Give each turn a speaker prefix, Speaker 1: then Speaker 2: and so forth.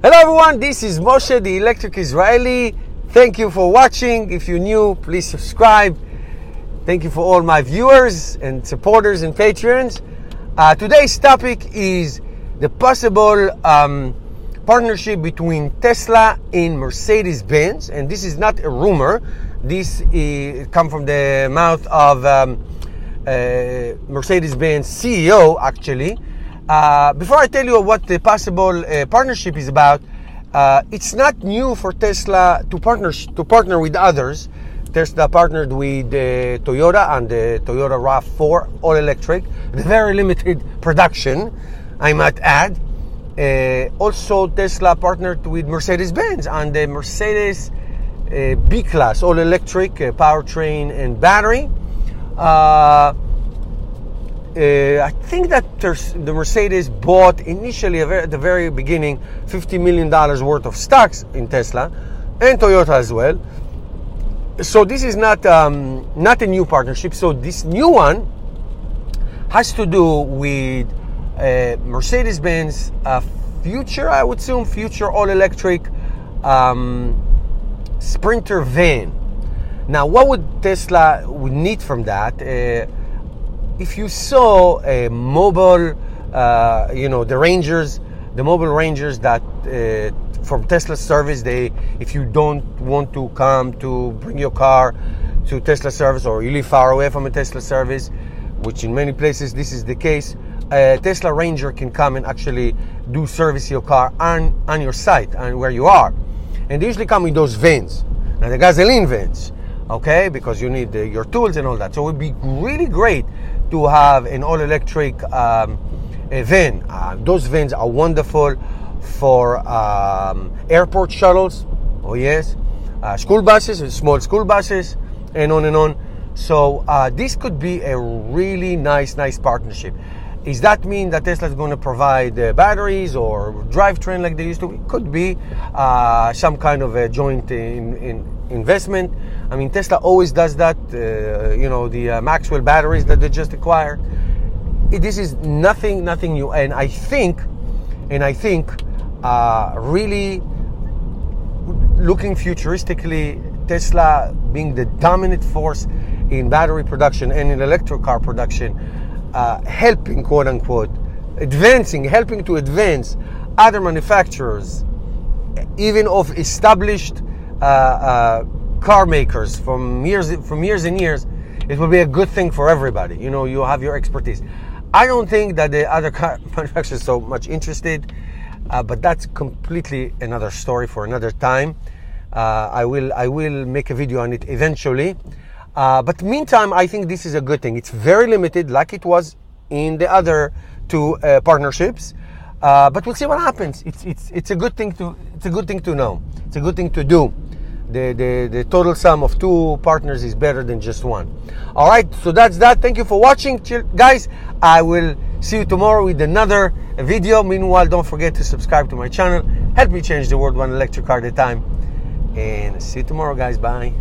Speaker 1: Hello everyone, this is Moshe, the Electric Israeli. Thank you for watching. If you're new, please subscribe. Thank you for all my viewers and supporters and patrons. Today's topic is the possible partnership between Tesla and Mercedes-Benz. And this is not a rumor. This comes from the mouth of Mercedes-Benz CEO, actually. Before I tell you what the possible partnership is about, it's not new for Tesla to partner with others. Tesla partnered with Toyota and the Toyota RAV4 all-electric, the very limited production, I might add. Also, Tesla partnered with Mercedes-Benz and the Mercedes B-Class all-electric powertrain and battery. I think that the Mercedes bought initially at the very beginning $50 million worth of stocks in Tesla and Toyota as well. So this is not a new partnership. So this new one has to do with Mercedes-Benz future, I would assume, future all-electric Sprinter van. Now, what would Tesla need from that? If you saw a mobile, the mobile Rangers that from Tesla service, if you don't want to come to bring your car to Tesla service, or you live far away from a Tesla service, which in many places this is the case, a Tesla Ranger can come and actually do service your car on your site and where you are. And they usually come with those vans, now the gasoline vans, okay, because you need your tools and all that. So it would be really great to have an all-electric van. Those vans are wonderful for airport shuttles, oh yes, school buses, small school buses, and on and on. So this could be a really nice partnership. Does that mean that Tesla is going to provide batteries or drivetrain like they used to? It could be some kind of a joint investment. I mean, Tesla always does that. The Maxwell batteries that they just acquired. This is nothing new. And I think, really looking futuristically, Tesla being the dominant force in battery production and in electric car production, helping, quote unquote, helping to advance other manufacturers, even of established car makers from years and years. It will be a good thing for everybody. You have your expertise. I don't think that the other car manufacturers are so much interested, but that's completely another story for another time. I will make a video on it eventually. But meantime, I think this is a good thing. It's very limited, like it was in the other two partnerships. But we'll see what happens. It's a good thing to know. It's a good thing to do. The total sum of two partners is better than just one. All right, so that's that. Thank you for watching, guys. I will see you tomorrow with another video. Meanwhile, don't forget to subscribe to my channel. Help me change the world one electric car at a time. And see you tomorrow, guys. Bye.